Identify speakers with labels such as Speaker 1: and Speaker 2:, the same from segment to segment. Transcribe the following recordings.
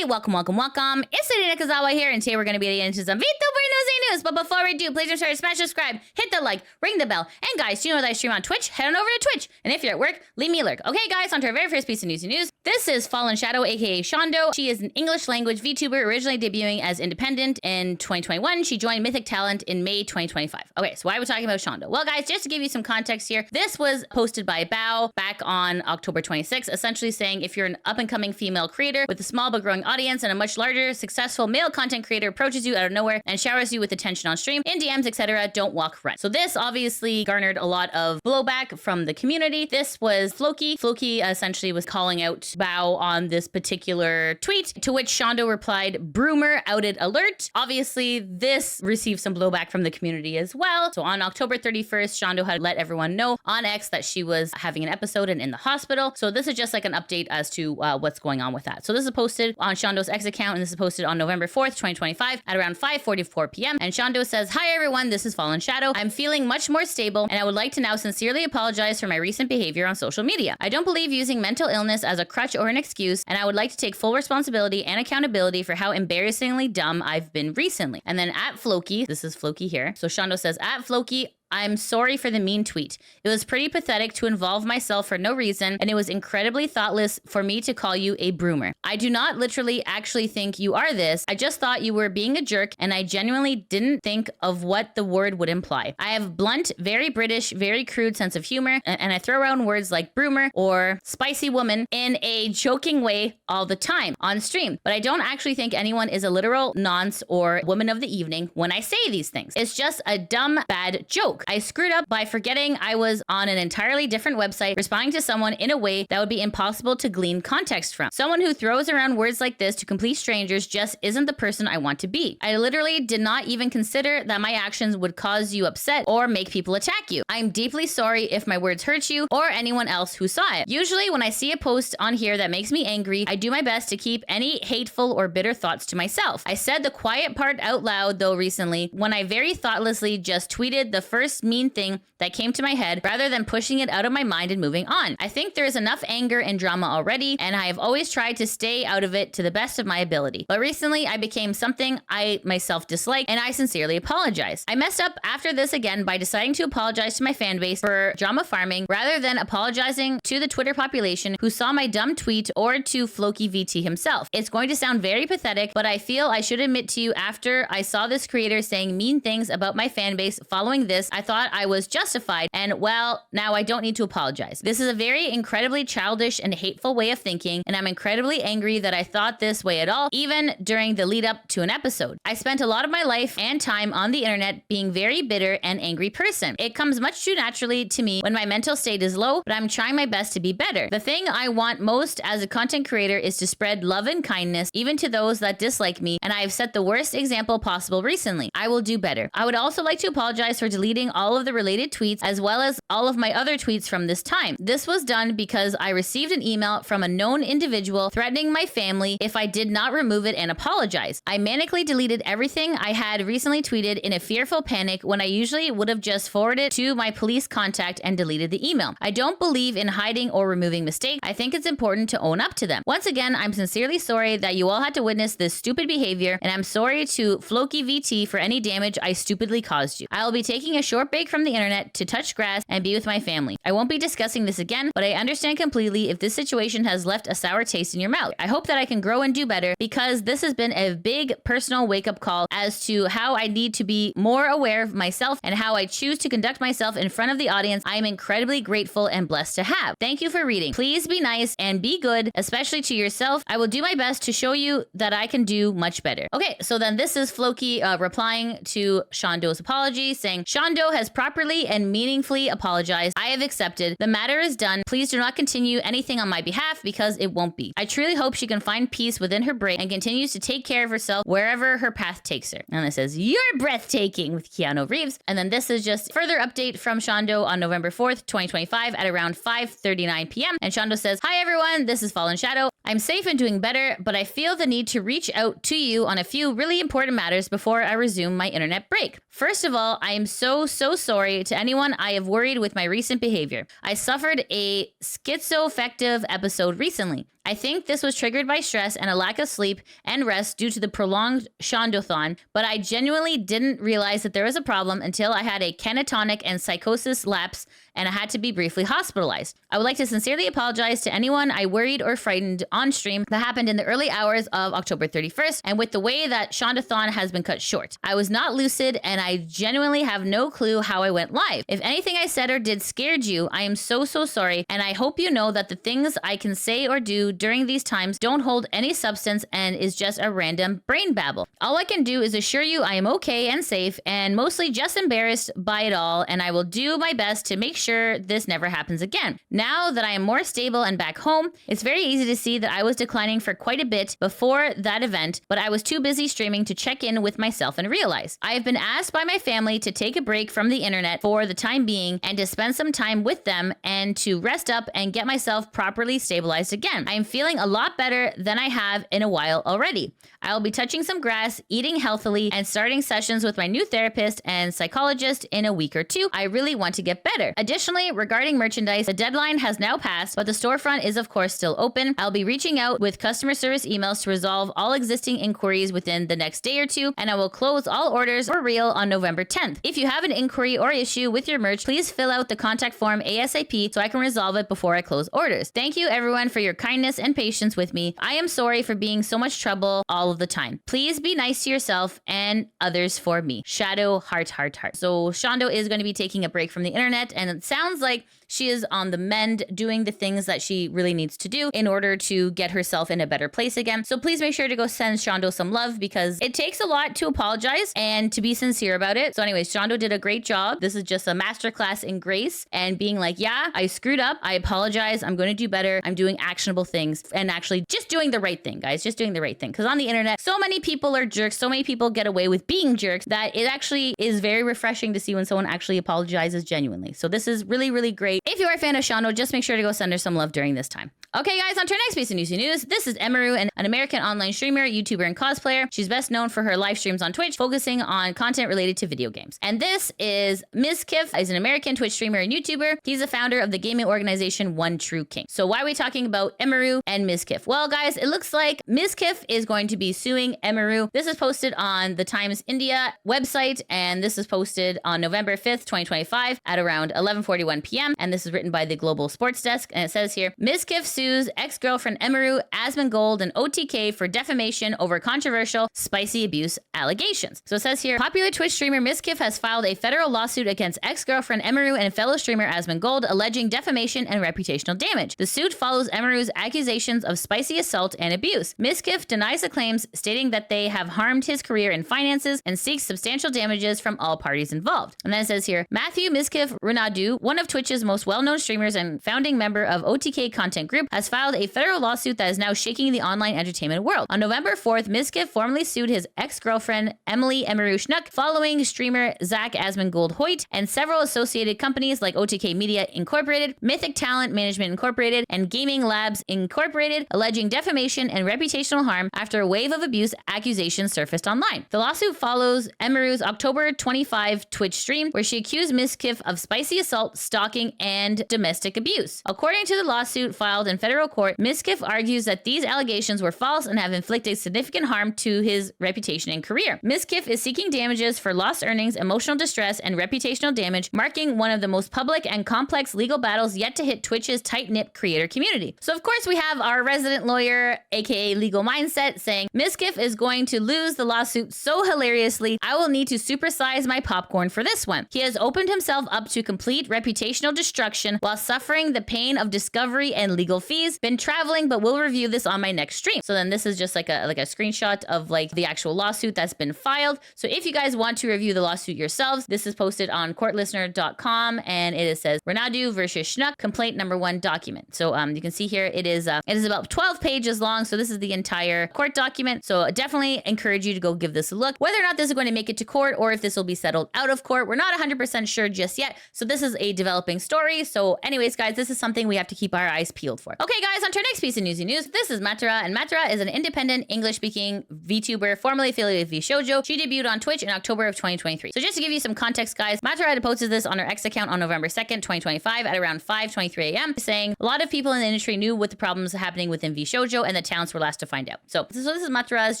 Speaker 1: everybody. Welcome, welcome, welcome. It's Lady Nakazawa here, and today we're going to be getting into some Vtuber Newsie news. But before we do, please make sure to smash subscribe, hit the like, ring the bell. And guys, do you know that I stream on Twitch? Head on over to Twitch. And if you're at work, leave me a lurk. Okay, guys, on to our very first piece of Newsy news. This is Fallen Shadow, aka Shondo. She is an English language VTuber, originally debuting as independent in 2021. She joined Mythic Talent in May 2025. Okay, so why are we talking about Shondo? Well, guys, just to give you some context here, this was posted by Bao back on October 26th, essentially saying if you're an up-and-coming female creator with a small but growing audience and a much larger, successful male content creator approaches you out of nowhere and showers you with attention on stream, in DMs, etc., don't walk, run. So this obviously garnered a lot of blowback from the community. This was Floki. Floki essentially was calling out Bao on this particular tweet, to which Shondo replied, "Broomer outed alert." Obviously, this received some blowback from the community as well. So on October 31st, Shondo had let everyone know on X that she was having an episode and in the hospital. So this is just like an update as to what's going on with that. So this is posted on Shondo's X account, and this is posted on November 4th, 2025 at around 5:44 p.m. And Shondo says, "Hi everyone, this is Fallen Shadow. I'm feeling much more stable, and I would like to now sincerely apologize for my recent behavior on social media. I don't believe using mental illness as a crutch or an excuse, and I would like to take full responsibility and accountability for how embarrassingly dumb I've been recently." And then at Floki, this is Floki here. So Shondo says, "At Floki, I'm sorry for the mean tweet. It was pretty pathetic to involve myself for no reason, and it was incredibly thoughtless for me to call you a broomer. I do not literally actually think you are this. I just thought you were being a jerk, and I genuinely didn't think of what the word would imply. I have blunt, very British, very crude sense of humor, and I throw around words like broomer or spicy woman in a joking way all the time on stream. But I don't actually think anyone is a literal nonce or woman of the evening when I say these things. It's just a dumb, bad joke. I screwed up by forgetting I was on an entirely different website, responding to someone in a way that would be impossible to glean context from. Someone who throws around words like this to complete strangers just isn't the person I want to be. I literally did not even consider that my actions would cause you upset or make people attack you. I'm deeply sorry if my words hurt you or anyone else who saw it. Usually when I see a post on here that makes me angry, I do my best to keep any hateful or bitter thoughts to myself. I said the quiet part out loud though recently when I very thoughtlessly just tweeted the first mean thing that came to my head rather than pushing it out of my mind and moving on. I think there is enough anger and drama already, and I have always tried to stay out of it to the best of my ability. But recently I became something I myself dislike, and I sincerely apologize. I messed up after this again by deciding to apologize to my fan base for drama farming rather than apologizing to the Twitter population who saw my dumb tweet or to Floki VT himself. It's going to sound very pathetic, but I feel I should admit to you after I saw this creator saying mean things about my fan base following this, I thought I was justified, and well, now I don't need to apologize. This is a very incredibly childish and hateful way of thinking, and I'm incredibly angry that I thought this way at all, even during the lead up to an episode. I spent a lot of my life and time on the internet being very bitter and angry person. It comes much too naturally to me when my mental state is low, but I'm trying my best to be better. The thing I want most as a content creator is to spread love and kindness, even to those that dislike me, and I have set the worst example possible recently. I will do better. I would also like to apologize for deleting all of the related tweets as well as all of my other tweets from this time. This was done because I received an email from a known individual threatening my family if I did not remove it and apologize. I manically deleted everything I had recently tweeted in a fearful panic when I usually would have just forwarded to my police contact and deleted the email. I don't believe in hiding or removing mistakes. I think it's important to own up to them. Once again, I'm sincerely sorry that you all had to witness this stupid behavior, and I'm sorry to Floki VT for any damage I stupidly caused you. I will be taking a short break from the internet to touch grass and be with my family. I won't be discussing this again, but I understand completely if this situation has left a sour taste in your mouth. I hope that I can grow and do better, because this has been a big personal wake-up call as to how I need to be more aware of myself and how I choose to conduct myself in front of the audience I am incredibly grateful and blessed to have. Thank you for reading. Please be nice and be good, especially to yourself. I will do my best to show you that I can do much better." Okay, so then this is Floki replying to Shondo's apology, saying, "Shondo has properly and meaningfully apologized. I have accepted. The matter is done. Please do not continue anything on my behalf because it won't be. I truly hope she can find peace within her break and continues to take care of herself wherever her path takes her." And it says, "You're breathtaking" with Keanu Reeves. And then this is just further update from Shondo on November 4th, 2025 at around 5:39 p.m. And Shondo says, "Hi everyone, this is Fallen Shadow. I'm safe and doing better, but I feel the need to reach out to you on a few really important matters before I resume my internet break. First of all, I am so sorry to anyone I have worried with my recent behavior. I suffered a schizoaffective episode recently. I think this was triggered by stress and a lack of sleep and rest due to the prolonged Shondothon, but I genuinely didn't realize that there was a problem until I had a catatonic and psychosis lapse and I had to be briefly hospitalized. I would like to sincerely apologize to anyone I worried or frightened on stream. That happened in the early hours of October 31st, and with the way that Shondothon has been cut short. I was not lucid, and I genuinely have no clue how I went live. If anything I said or did scared you, I am so sorry, and I hope you know that the things I can say or do during these times don't hold any substance and is just a random brain babble. All I can do is assure you I am okay and safe, and mostly just embarrassed by it all, and I will do my best to make sure this never happens again. Now that I am more stable and back home, it's very easy to see that I was declining for quite a bit before that event, but I was too busy streaming to check in with myself and realize. I have been asked by my family to take a break from the internet for the time being and to spend some time with them and to rest up and get myself properly stabilized again. I am feeling a lot better than I have in a while already. I will be touching some grass, eating healthily, and starting sessions with my new therapist and psychologist in a week or two. I really want to get better. Additionally, regarding merchandise, the deadline has now passed, but the storefront is of course still open. I'll be reaching out with customer service emails to resolve all existing inquiries within the next day or two, and I will close all orders for real on November 10th. If you have an inquiry or issue with your merch, please fill out the contact form ASAP so I can resolve it before I close orders. Thank you everyone for your kindness and patience with me. I am sorry for being so much trouble all of the time. Please be nice to yourself and others for me. Shadow heart. So Shondo is going to be taking a break from the internet, and it sounds like she is on the mend, doing the things that she really needs to do in order to get herself in a better place again. So please make sure to go send Shondo some love, because it takes a lot to apologize and to be sincere about it. So anyways, Shondo did a great job. This is just a masterclass in grace and being like, yeah, I screwed up. I apologize. I'm going to do better. I'm doing actionable things and actually just doing the right thing, guys. Just doing the right thing. Because on the internet, so many people are jerks. So many people get away with being jerks that it actually is very refreshing to see when someone actually apologizes genuinely. So this is really, really great. If you are a fan of Shondo, just make sure to go send her some love during this time. Okay, guys, on to our next piece of Newsy news. This is Emiru, an American online streamer, YouTuber, and cosplayer. She's best known for her live streams on Twitch, focusing on content related to video games. And this is Mizkif. He's an American Twitch streamer and YouTuber. He's the founder of the gaming organization One True King. So why are we talking about Emiru and Mizkif? Well, guys, it looks like Mizkif is going to be suing Emiru. This is posted on the Times India website, and this is posted on November 5th, 2025 at around 11:41 p.m. And this is written by the Global Sports Desk. And it says here, Mizkif sues ex-girlfriend Emiru Asmongold and OTK for defamation over controversial spicy abuse allegations. So it says here, popular Twitch streamer Mizkif has filed a federal lawsuit against ex-girlfriend Emiru and fellow streamer Asmongold, alleging defamation and reputational damage. The suit follows Emiru's accusations of spicy assault and abuse. Mizkif denies the claims, stating that they have harmed his career and finances and seeks substantial damages from all parties involved. And then it says here, Matthew Mizkif Runadu, one of Twitch's most well-known streamers and founding member of OTK Content Group, has filed a federal lawsuit that is now shaking the online entertainment world. On November 4th, Mizkif formally sued his ex-girlfriend Emily Emiru Schnuck, following streamer Zach Asmongold Hoyt and several associated companies like OTK Media Incorporated, Mythic Talent Management Incorporated, and Gaming Labs Incorporated, alleging defamation and reputational harm after a wave of abuse accusations surfaced online. The lawsuit follows Emiru's October 25 Twitch stream, where she accused Mizkif of spicy assault, stalking, and domestic abuse. According to the lawsuit filed in federal court, Mizkif argues that these allegations were false and have inflicted significant harm to his reputation and career. Mizkif is seeking damages for lost earnings, emotional distress, and reputational damage, marking one of the most public and complex legal battles yet to hit Twitch's tight-knit creator community. So of course we have our resident lawyer, aka Legal Mindset, saying Mizkif is going to lose the lawsuit so hilariously, I will need to supersize my popcorn for this one. He has opened himself up to complete reputational destruction while suffering the pain of discovery and legal fees. Been traveling, but we'll review this on my next stream. So then this is just like a screenshot of like the actual lawsuit that's been filed. So if you guys want to review the lawsuit yourselves, this is posted on courtlistener.com, and it says Renadu versus Schnuck, complaint number 1 document. So you can see here it is about 12 pages long. So this is the entire court document. So I definitely encourage you to go give this a look. Whether or not this is going to make it to court or if this will be settled out of court, we're not 100% sure just yet. So this is a developing story. story. So anyways, guys, this is something we have to keep our eyes peeled for. Okay, guys, on to our next piece of Newsy news. This is Matara, and Matara is an independent English-speaking VTuber formerly affiliated with VShojo. She debuted on Twitch in October of 2023. So just to give you some context, guys, Matara had posted this on her X account on November 2nd, 2025 at around 5:23 a.m. saying a lot of people in the industry knew what the problems happening within VShojo and the talents were last to find out. So this is Matara's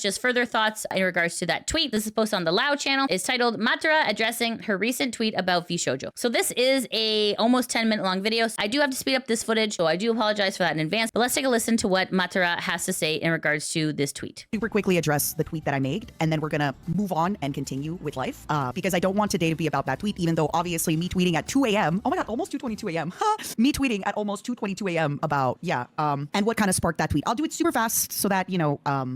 Speaker 1: just further thoughts in regards to that tweet. This is posted on the Lao channel. It's titled Matara addressing her recent tweet about VShojo. So this is a almost 10-minute long video. So I do have to speed up this footage, so I do apologize for that in advance. But let's take a listen to what Matara has to say in regards to this tweet.
Speaker 2: Super quickly address the tweet that I made, and then we're gonna move on and continue with life, because I don't want today to be about that tweet, even though obviously me tweeting at 2 a.m. Oh my god, almost 2:22 a.m. Me tweeting at almost 2:22 a.m. about and what kind of sparked that tweet. I'll do it super fast so that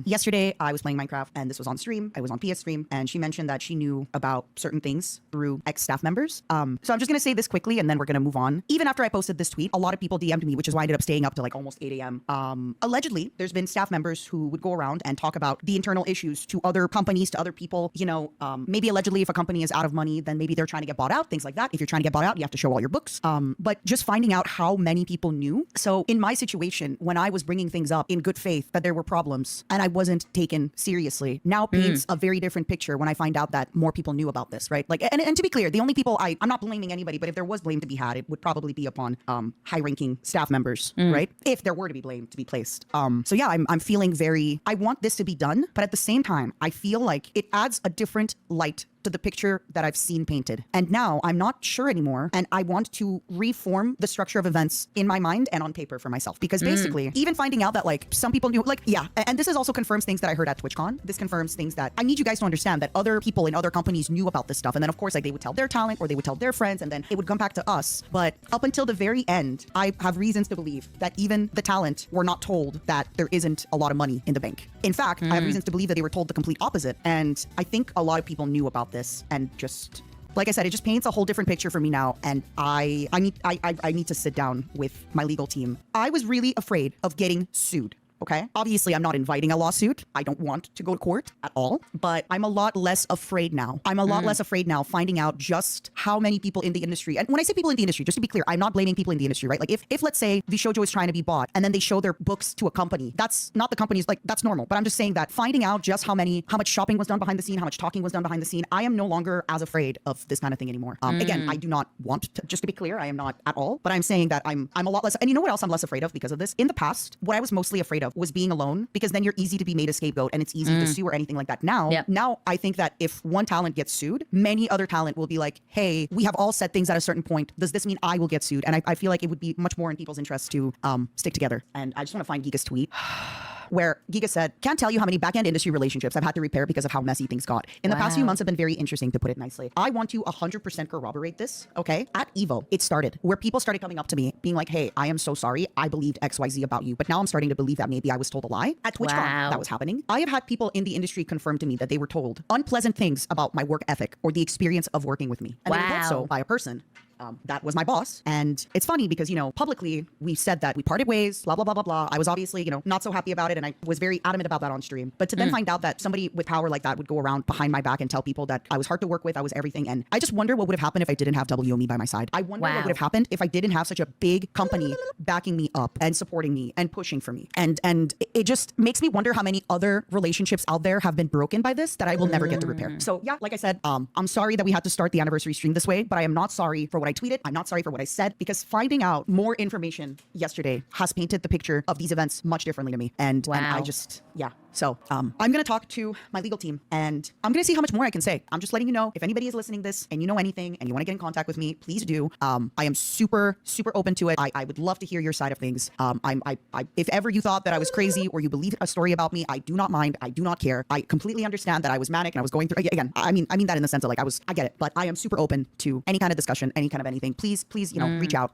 Speaker 2: yesterday I was playing Minecraft and this was on stream. I was on PS stream, and she mentioned that she knew about certain things through ex-staff members. So I'm just gonna say this quickly and then we're gonna move on. Even after I posted this tweet, a lot of people DM'd me, which is why I ended up staying up to like almost 8 a.m. Allegedly, there's been staff members who would go around and talk about the internal issues to other companies, to other people. Maybe allegedly if a company is out of money, then maybe they're trying to get bought out, things like that. If you're trying to get bought out, you have to show all your books. But just finding out how many people knew. So in my situation, when I was bringing things up in good faith that there were problems and I wasn't taken seriously, now paints a very different picture when I find out that more people knew about this, right? Like, and to be clear, the only people I'm not blaming anybody, but if there was blame to be had, it would probably be upon high-ranking staff members, right? If there were to be blame to be placed. So yeah, I'm feeling I want this to be done, but at the same time, I feel like it adds a different light to the picture that I've seen painted. And now I'm not sure anymore. And I want to reform the structure of events in my mind and on paper for myself. Because basically, even finding out that like some people knew, and this is also confirms things that I heard at TwitchCon. This confirms things that I need you guys to understand, that other people in other companies knew about this stuff. And then of course, like they would tell their talent or they would tell their friends, and then it would come back to us. But up until the very end, I have reasons to believe that even the talent were not told that there isn't a lot of money in the bank. In fact, I have reasons to believe that they were told the complete opposite. And I think a lot of people knew about this, and just like I said, it just paints a whole different picture for me now. And I need to sit down with my legal team. I was really afraid of getting sued. Okay. Obviously, I'm not inviting a lawsuit. I don't want to go to court at all, but I'm a lot less afraid now. I'm a lot less afraid now finding out just how many people in the industry. And when I say people in the industry, just to be clear, I'm not blaming people in the industry, right? Like if let's say VShojo is trying to be bought and then they show their books to a company, that's not the company's, like that's normal. But I'm just saying that finding out just how much shopping was done behind the scene, how much talking was done behind the scene, I am no longer as afraid of this kind of thing anymore. Again, I do not want to, just to be clear, I am not at all, but I'm saying that I'm a lot less. And you know what else I'm less afraid of because of this? In the past, what I was mostly afraid of was being alone, because then you're easy to be made a scapegoat and it's easy to sue or anything like that. Now I think that if one talent gets sued, many other talent will be like, hey, we have all said things at a certain point. Does this mean I will get sued? And I feel like it would be much more in people's interest to stick together. And I just want to find Giga's tweet. Where Giga said, can't tell you how many back-end industry relationships I've had to repair because of how messy things got. In the past few months have been very interesting, to put it nicely. I want to 100% corroborate this, okay? At Evo, it started where people started coming up to me being like, hey, I am so sorry. I believed XYZ about you, but now I'm starting to believe that maybe I was told a lie. At TwitchCon, that was happening. I have had people in the industry confirm to me that they were told unpleasant things about my work ethic or the experience of working with me. And they were told so by a person that was my boss. And it's funny because, publicly we said that we parted ways, blah, blah, blah, blah, blah. I was obviously, not so happy about it. And I was very adamant about that on stream. But to then find out that somebody with power like that would go around behind my back and tell people that I was hard to work with, I was everything. And I just wonder what would have happened if I didn't have WME by my side. I wonder what would have happened if I didn't have such a big company backing me up and supporting me and pushing for me. And it just makes me wonder how many other relationships out there have been broken by this that I will never get to repair. So yeah, like I said, I'm sorry that we had to start the anniversary stream this way, but I am not sorry for what I tweeted. I'm not sorry for what I said, because finding out more information yesterday has painted the picture of these events much differently to me. And I just, yeah. So I'm going to talk to my legal team and I'm going to see how much more I can say. I'm just letting you know, if anybody is listening to this and you know anything and you want to get in contact with me, please do. I am super, super open to it. I would love to hear your side of things. If ever you thought that I was crazy or you believed a story about me, I do not mind. I do not care. I completely understand that I was manic and I was going through, again, I mean that in the sense of like, I get it, but I am super open to any kind of discussion, any kind of anything. Please, reach out.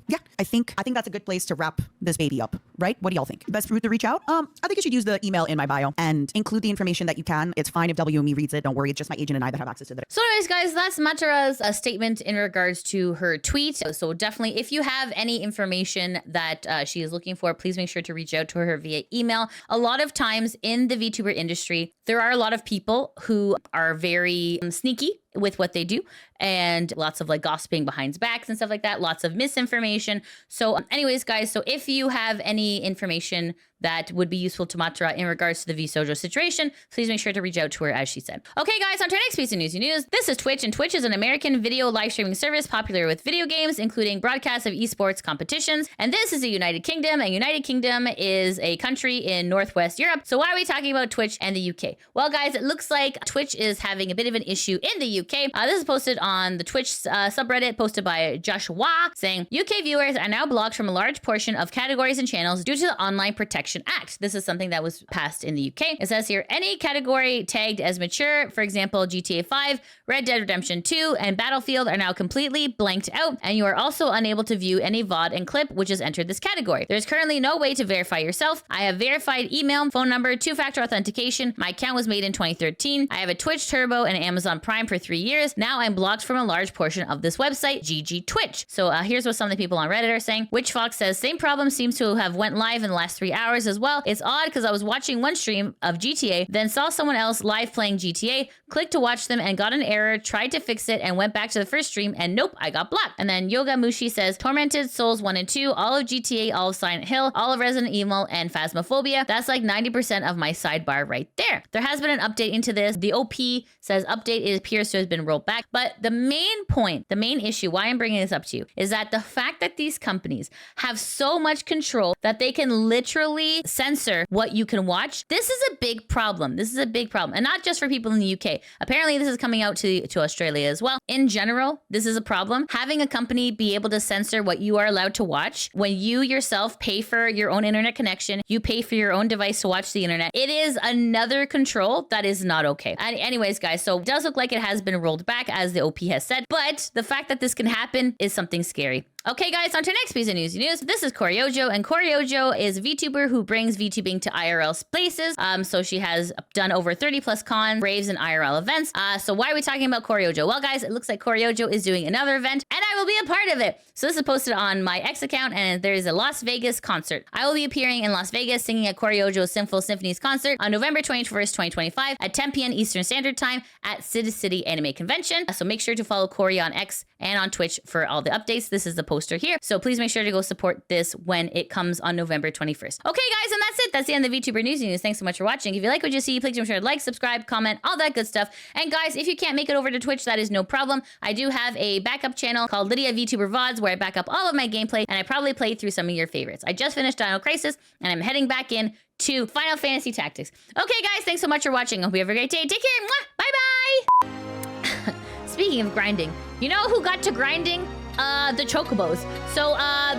Speaker 2: Yeah, I think that's a good place to wrap this baby up, right? What do y'all think? Best route to reach out? I think you should use the email in my bio and include the information that you can. It's fine if WME reads it. Don't worry. It's just my agent and I that have access to that.
Speaker 1: So anyways, guys, that's Matara's statement in regards to her tweet. So definitely, if you have any information that she is looking for, please make sure to reach out to her via email. A lot of times in the VTuber industry, there are a lot of people who are very sneaky with what they do, and lots of like gossiping behind backs and stuff like that, lots of misinformation. So anyways, guys, so if you have any information that would be useful to Matara in regards to the VShojo situation, please make sure to reach out to her, as she said. Okay, guys, on to our next piece of Newsy news. This is Twitch, and Twitch is an American video live streaming service popular with video games, including broadcasts of esports competitions. And this is the United Kingdom, and United Kingdom is a country in Northwest Europe. So why are we talking about Twitch and the UK? Well, guys, it looks like Twitch is having a bit of an issue in the UK. This is posted on the Twitch subreddit, posted by Joshua, saying UK viewers are now blocked from a large portion of categories and channels due to the Online Protection Act. This is something that was passed in the UK. It says here, any category tagged as mature, for example, GTA 5, Red Dead Redemption 2, and Battlefield, are now completely blanked out, and you are also unable to view any VOD and clip which has entered this category. There's currently no way to verify yourself. I have verified email, phone number, two-factor authentication. My account was made in 2013. I have a Twitch Turbo and Amazon Prime for 3 years. Now I'm blocked from a large portion of this website, GG Twitch. So here's what some of the people on Reddit are saying. Witchfox says, same problem seems to have went live in the last 3 hours as well. It's odd because I was watching one stream of GTA, then saw someone else live playing GTA, clicked to watch them and got an error, tried to fix it and went back to the first stream and nope, I got blocked. And then Yoga Mushi says, Tormented, Souls 1 and 2, all of GTA, all of Silent Hill, all of Resident Evil, and Phasmophobia. That's like 90% of my sidebar right there. There has been an update into this. The OP says update, it appears to have been rolled back. But the main point, the main issue, why I'm bringing this up to you, is that the fact that these companies have so much control that they can literally censor what you can watch, this is a big problem. This is a big problem. And not just for people in the UK. Apparently, this is coming out to Australia as well. In general, this is a problem. Having a company be able to censor what you are allowed to watch when you yourself pay for your own internet connection, you pay for your own device to watch the internet, it is another control that is not okay. And anyways, guys, so it does look like it has been rolled back, as the OP has said, but the fact that this can happen is something scary. Okay, guys, on to our next piece of Newsy news. This is Kori Oujo, and Kori Oujo is a VTuber who brings VTubing to IRL places. So she has done over 30 plus cons, raves, and IRL events. So why are we talking about Kori Oujo? Well, guys, it looks like Kori Oujo is doing another event, and I will be a part of it. So this is posted on my X account, and there is a Las Vegas concert. I will be appearing in Las Vegas singing at Kori Oujo's Sinful Symphonies concert on November 21st, 2025 at 10 p.m. Eastern Standard Time at City Anime Convention. So make sure to follow Kori on X and on Twitch for all the updates. This is the poster here. So please make sure to go support this when it comes on November 21st. Okay, guys, and that's it. That's the end of the VTuber Newsy news. Thanks so much for watching. If you like what you see, please make sure to like, subscribe, comment, all that good stuff. And guys, if you can't make it over to Twitch, that is no problem. I do have a backup channel called Lydia VTuber VODs where I back up all of my gameplay, and I probably played through some of your favorites. I just finished Dino Crisis, and I'm heading back in to Final Fantasy Tactics. Okay, guys, thanks so much for watching. I hope you have a great day. Take care. Bye-bye. Speaking of grinding, you know who got to grinding? The chocobos. So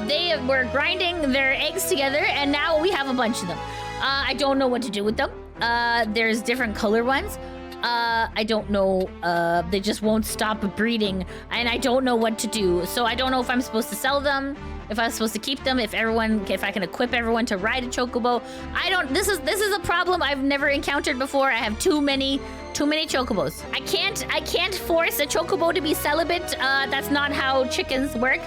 Speaker 1: they were grinding their eggs together, and now we have a bunch of them. I don't know what to do with them. There's different color ones. I don't know. They just won't stop breeding, and I don't know what to do. So I don't know if I'm supposed to sell them, if I'm supposed to keep them, if I can equip everyone to ride a chocobo. This is a problem I've never encountered before. I have too many chocobos. I can't force a chocobo to be celibate. That's not how chickens work.